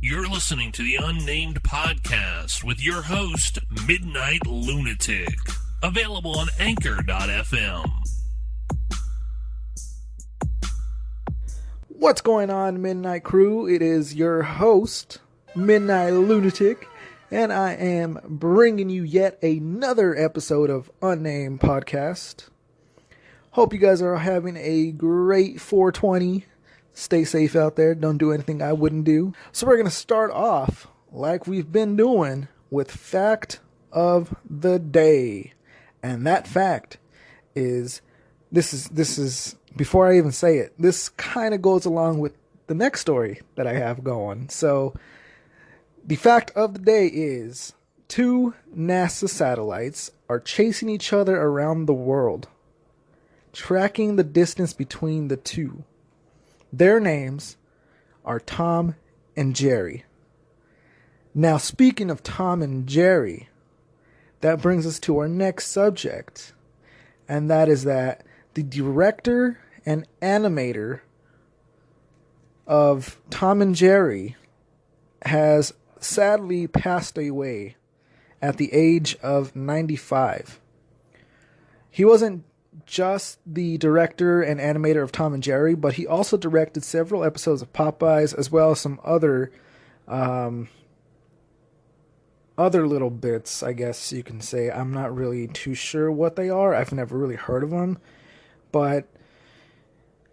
You're listening to the Unnamed podcast with your host, Midnight Lunatic. Available on Anchor.fm. What's going on, Midnight Crew? It is your host, Midnight Lunatic, and I am bringing you yet another episode of Unnamed Podcast. Hope you guys are having a great 420. Stay safe out there. Don't do anything I wouldn't do. So we're going to start off like we've been doing with Fact of the Day. And that fact is, this is before I even say it, this kind of goes along with the next story that I have going. So the fact of the day is 2 NASA satellites are chasing each other around the world, tracking the distance between the two. Their names are Tom and Jerry. Now, speaking of Tom and Jerry, that brings us to our next subject, and that is that the director and animator of Tom and Jerry has sadly passed away at the age of 95. He wasn't just the director and animator of Tom and Jerry, but he also directed several episodes of Popeyes, as well as some other little bits, I guess you can say. I'm not really too sure what they are. I've never really heard of them. But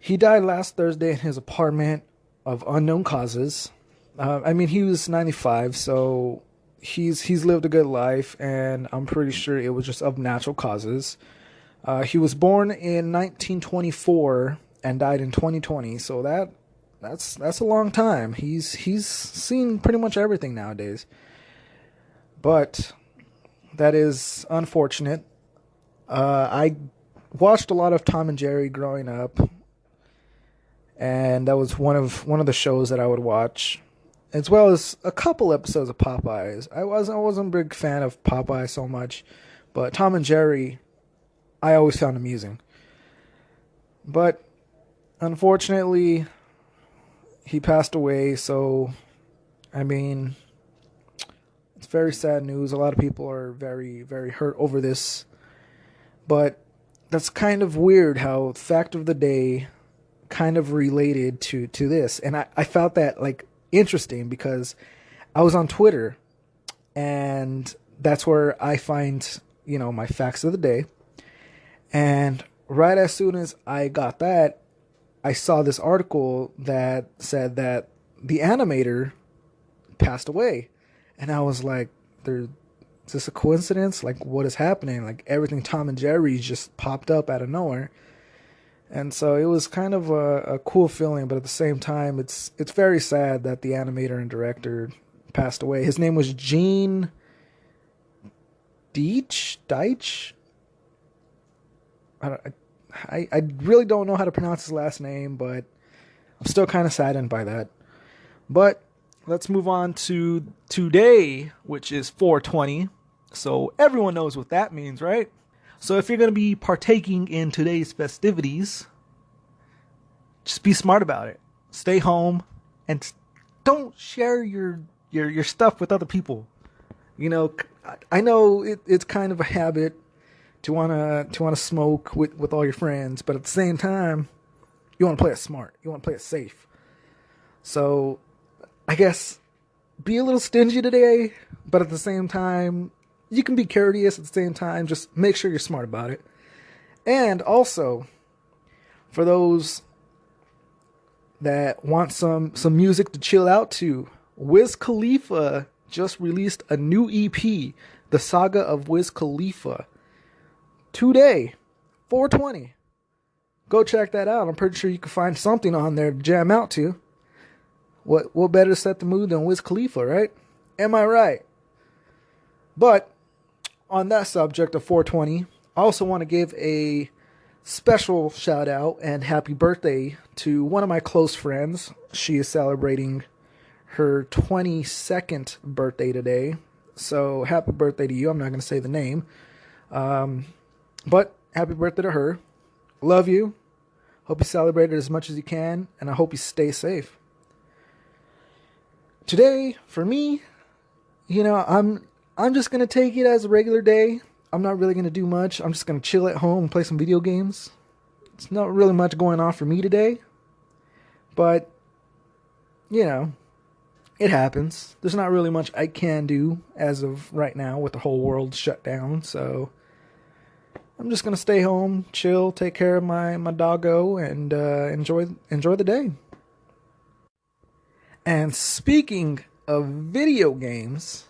he died last Thursday in his apartment of unknown causes. He was 95, so he's lived a good life, and I'm pretty sure it was just of natural causes. He was born in 1924 and died in 2020, so that's a long time. He's seen pretty much everything nowadays. But that is unfortunate. I watched a lot of Tom and Jerry growing up, and that was one of the shows that I would watch, as well as a couple episodes of Popeyes. I wasn't a big fan of Popeye so much, but Tom and Jerry I always found amusing. But unfortunately, he passed away, so it's very sad news. A lot of people are very, very hurt over this. But that's kind of weird how Fact of the Day kind of related to this. And I found that interesting because I was on Twitter, and that's where I find, my facts of the day. And right as soon as I got that, I saw this article that said that the animator passed away. And I was like, is this a coincidence? What is happening? Everything Tom and Jerry just popped up out of nowhere. And so it was kind of a cool feeling, but at the same time, it's very sad that the animator and director passed away. His name was Gene Deitch? I really don't know how to pronounce his last name, but I'm still kind of saddened by that. But let's move on to today, which is 420. So everyone knows what that means, right? So if you're going to be partaking in today's festivities, just be smart about it. Stay home and don't share your stuff with other people. I know it's kind of a habit to wanna smoke with all your friends, but at the same time, you want to play it smart. You want to play it safe. So, I guess be a little stingy today, but at the same time, you can be courteous at the same time. Just make sure you're smart about it. And also, for those that want some music to chill out to, Wiz Khalifa just released a new EP, The Saga of Wiz Khalifa. Today, 420. Go check that out. I'm pretty sure you can find something on there to jam out to. What better to set the mood than Wiz Khalifa, right? Am I right? But on that subject of 420, I also want to give a special shout out and happy birthday to one of my close friends. She is celebrating her 22nd birthday today. So happy birthday to you. I'm not going to say the name. But happy birthday to her. Love you. Hope you celebrate it as much as you can, and I hope you stay safe. today, for me, I'm just gonna take it as a regular day. I'm not really gonna do much. I'm just gonna chill at home and play some video games. It's not really much going on for me today, but it happens. There's not really much I can do as of right now with the whole world shut down. So I'm just gonna stay home, chill, take care of my doggo, and enjoy the day. And speaking of video games,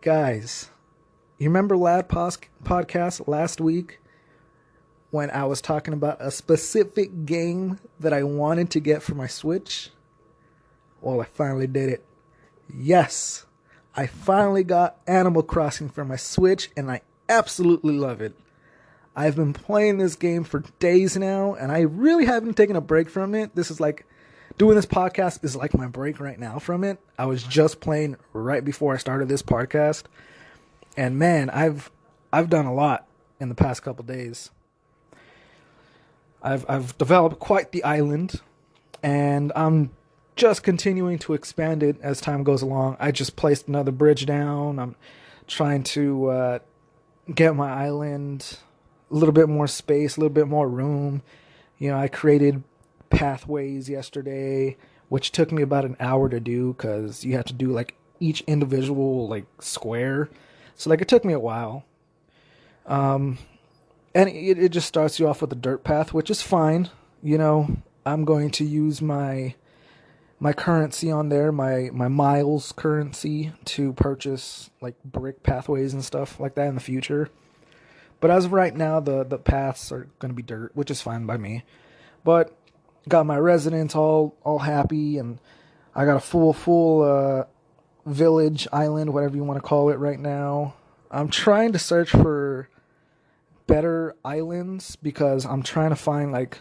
guys, you remember podcast last week when I was talking about a specific game that I wanted to get for my Switch? Well, I finally did it. Yes, I finally got Animal Crossing for my Switch, and I absolutely love it. I've been playing this game for days now, and I really haven't taken a break from it. Doing this podcast is like my break right now from it. I was just playing right before I started this podcast, and man, I've done a lot in the past couple days. I've developed quite the island, and I'm just continuing to expand it as time goes along. I just placed another bridge down. I'm trying to get my island a little bit more space, a little bit more room. I created pathways yesterday, which took me about an hour to do because you have to do like each individual square. So it took me a while. And it just starts you off with a dirt path, which is fine. I'm going to use my currency on there, my miles currency, to purchase brick pathways and stuff like that in the future. But as of right now, the paths are going to be dirt, which is fine by me. But got my residents all happy, and I got a full village, island, whatever you want to call it right now. I'm trying to search for better islands because I'm trying to find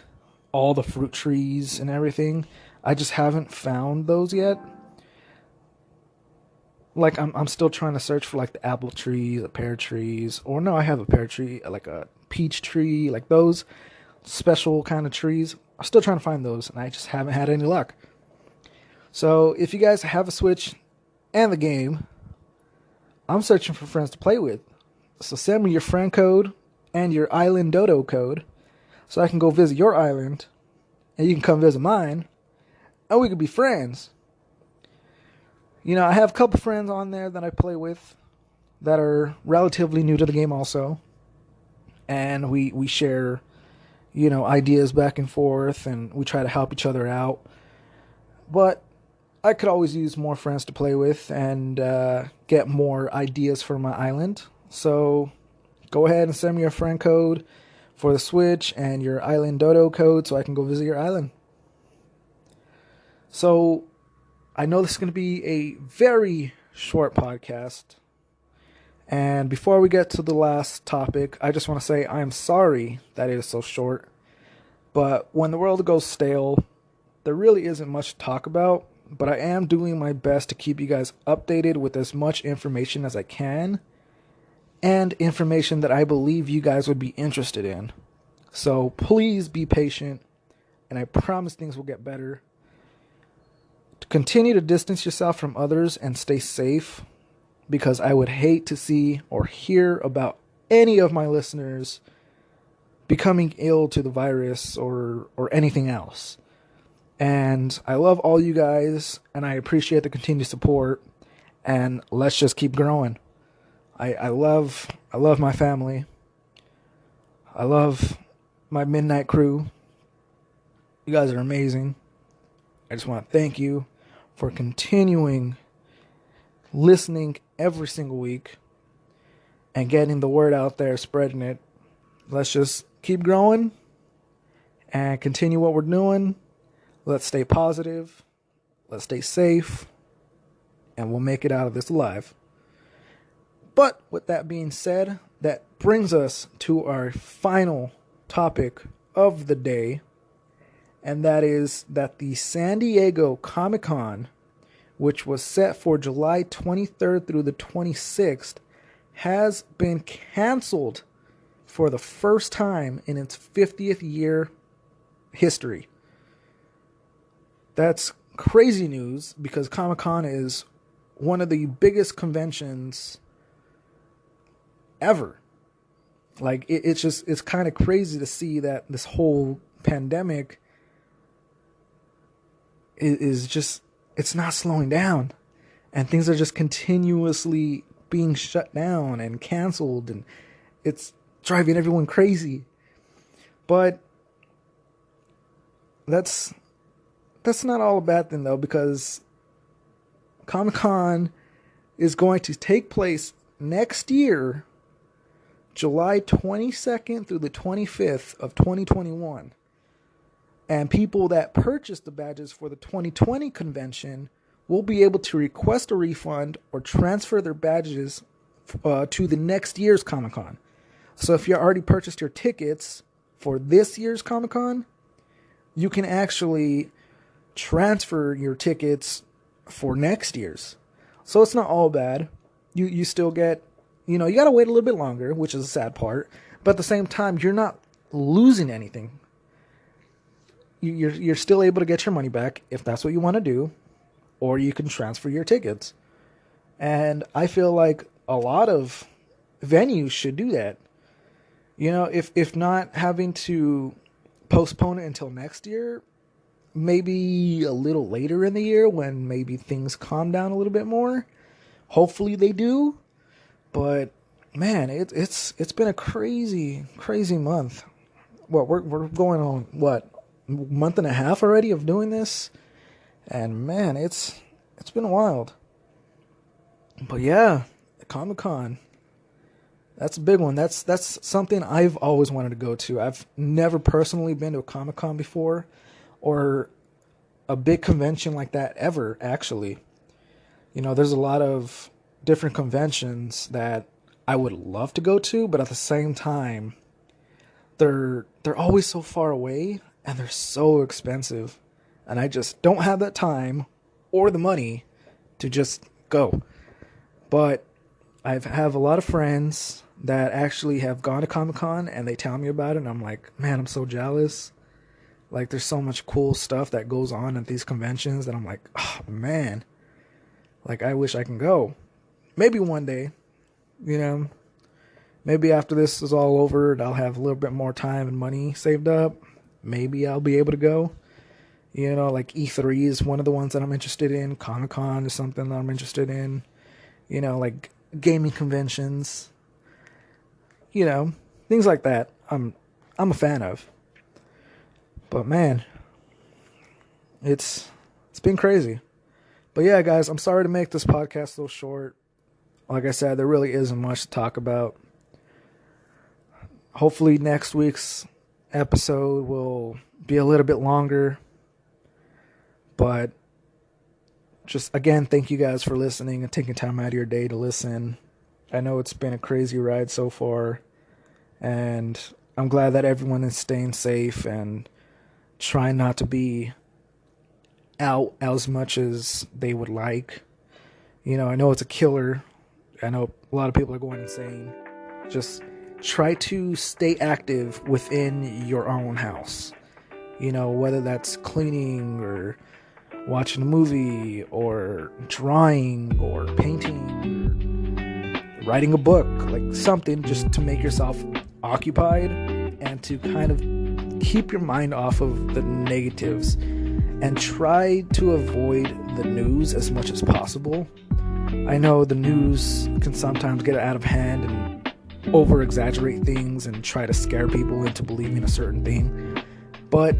all the fruit trees and everything. I just haven't found those yet. I'm still trying to search for the apple tree, the pear trees, or no, I have a pear tree, a peach tree, those special kind of trees. I'm still trying to find those, and I just haven't had any luck. So if you guys have a Switch and the game, I'm searching for friends to play with. So send me your friend code and your Island Dodo code so I can go visit your island, and you can come visit mine, and we could be friends. I have a couple friends on there that I play with that are relatively new to the game also. And we share, ideas back and forth, and we try to help each other out. But I could always use more friends to play with and get more ideas for my island. So go ahead and send me your friend code for the Switch and your Island Dodo code so I can go visit your island. So I know this is going to be a very short podcast. And before we get to the last topic, I just want to say I am sorry that it is so short. But when the world goes stale, there really isn't much to talk about. But I am doing my best to keep you guys updated with as much information as I can. And information that I believe you guys would be interested in. So please be patient. And I promise things will get better. To continue to distance yourself from others and stay safe, because I would hate to see or hear about any of my listeners becoming ill to the virus or anything else. And I love all you guys, and I appreciate the continued support, and let's just keep growing. I love my family. I love my midnight crew. You guys are amazing. I just want to thank you for continuing listening every single week and getting the word out there, spreading it. Let's just keep growing and continue what we're doing. Let's stay positive. Let's stay safe. And we'll make it out of this alive. But with that being said, that brings us to our final topic of the day. And that is that the San Diego Comic-Con, which was set for July 23rd through the 26th, has been canceled for the first time in its 50th year history. That's crazy news because Comic-Con is one of the biggest conventions ever. Like, it's kind of crazy to see that this whole pandemic is just, it's not slowing down. And things are just continuously being shut down and canceled. And it's driving everyone crazy. But that's not all a bad thing, though, because Comic-Con is going to take place next year, July 22nd through the 25th of 2021. And people that purchased the badges for the 2020 convention will be able to request a refund or transfer their badges to the next year's Comic-Con. So if you already purchased your tickets for this year's Comic-Con, you can actually transfer your tickets for next year's. So it's not all bad. You still get, you got to wait a little bit longer, which is a sad part. But at the same time, you're not losing anything. You're still able to get your money back if that's what you want to do, or you can transfer your tickets. And I feel like a lot of venues should do that. If not having to postpone it until next year, maybe a little later in the year when maybe things calm down a little bit more. Hopefully they do. But man, it's been a crazy month. Well, we're going on month and a half already of doing this, and man, it's been wild. But yeah, Comic-Con, that's a big one. That's something I've always wanted to go to. I've never personally been to a Comic-Con before, or a big convention like that ever, actually. There's a lot of different conventions that I would love to go to, but at the same time, they're always so far away and they're so expensive, and I just don't have that time or the money to just go. But I have a lot of friends that actually have gone to Comic-Con, and they tell me about it, and I'm like, man, I'm so jealous. Like, there's so much cool stuff that goes on at these conventions that I'm like, oh man, like, I wish I can go. Maybe one day, maybe after this is all over and I'll have a little bit more time and money saved up, maybe I'll be able to go. Like E3 is one of the ones that I'm interested in. Comic-Con is something that I'm interested in. Like gaming conventions, things like that. I'm a fan of. But man, it's been crazy. But yeah, guys, I'm sorry to make this podcast so short. Like I said, there really isn't much to talk about. Hopefully next week's episode will be a little bit longer. But just, again, thank you guys for listening and taking time out of your day to listen. I know it's been a crazy ride so far. And I'm glad that everyone is staying safe and trying not to be out as much as they would like. I know it's a killer. I know a lot of people are going insane. Just try to stay active within your own house. Whether that's cleaning or watching a movie or drawing or painting or writing a book, like something just to make yourself occupied and to kind of keep your mind off of the negatives, and try to avoid the news as much as possible. I know the news can sometimes get out of hand and over-exaggerate things and try to scare people into believing a certain thing, but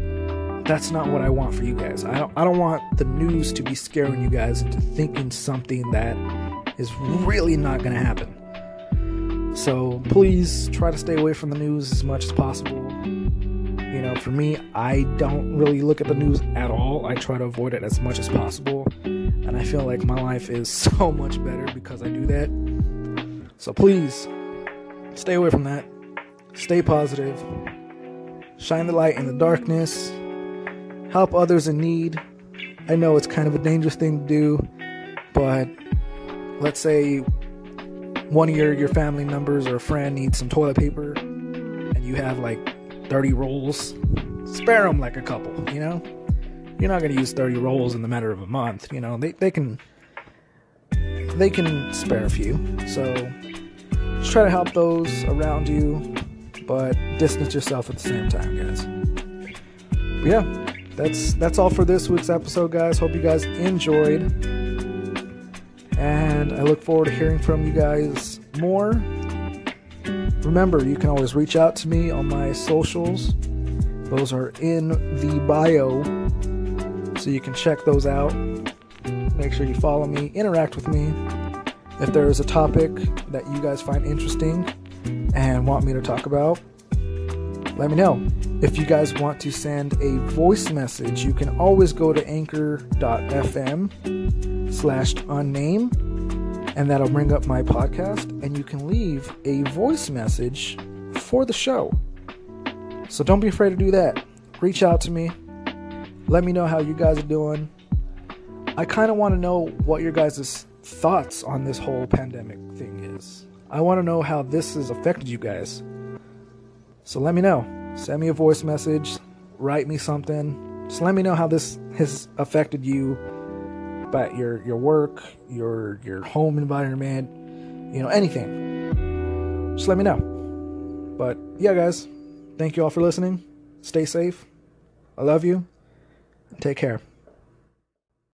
that's not what I want for you guys. I don't want the news to be scaring you guys into thinking something that is really not going to happen. So please try to stay away from the news as much as possible. For me, I don't really look at the news at all. I try to avoid it as much as possible. And I feel like my life is so much better because I do that. So please, stay away from that. Stay positive. Shine the light in the darkness. Help others in need. I know it's kind of a dangerous thing to do, but let's say one of your family members or a friend needs some toilet paper, and you have like 30 rolls. Spare them like a couple, you're not going to use 30 rolls in the matter of a month. They can spare a few. So just try to help those around you, but distance yourself at the same time, guys. But yeah, that's all for this week's episode, guys. Hope you guys enjoyed, and I look forward to hearing from you guys more. Remember, you can always reach out to me on my socials. Those are in the bio, so you can check those out. Make sure you follow me, interact with me. If there is a topic that you guys find interesting and want me to talk about, let me know. If you guys want to send a voice message, you can always go to anchor.fm/unnamed, and that'll bring up my podcast, and you can leave a voice message for the show. So don't be afraid to do that. Reach out to me. Let me know how you guys are doing. I kind of want to know what your guys' thoughts on this whole pandemic thing is. I want to know how this has affected you guys. So let me know. Send me a voice message. Write me something. Just let me know how this has affected you. About your work, your home environment, anything. Just let me know. But yeah, guys, thank you all for listening. Stay safe. I love you. Take care.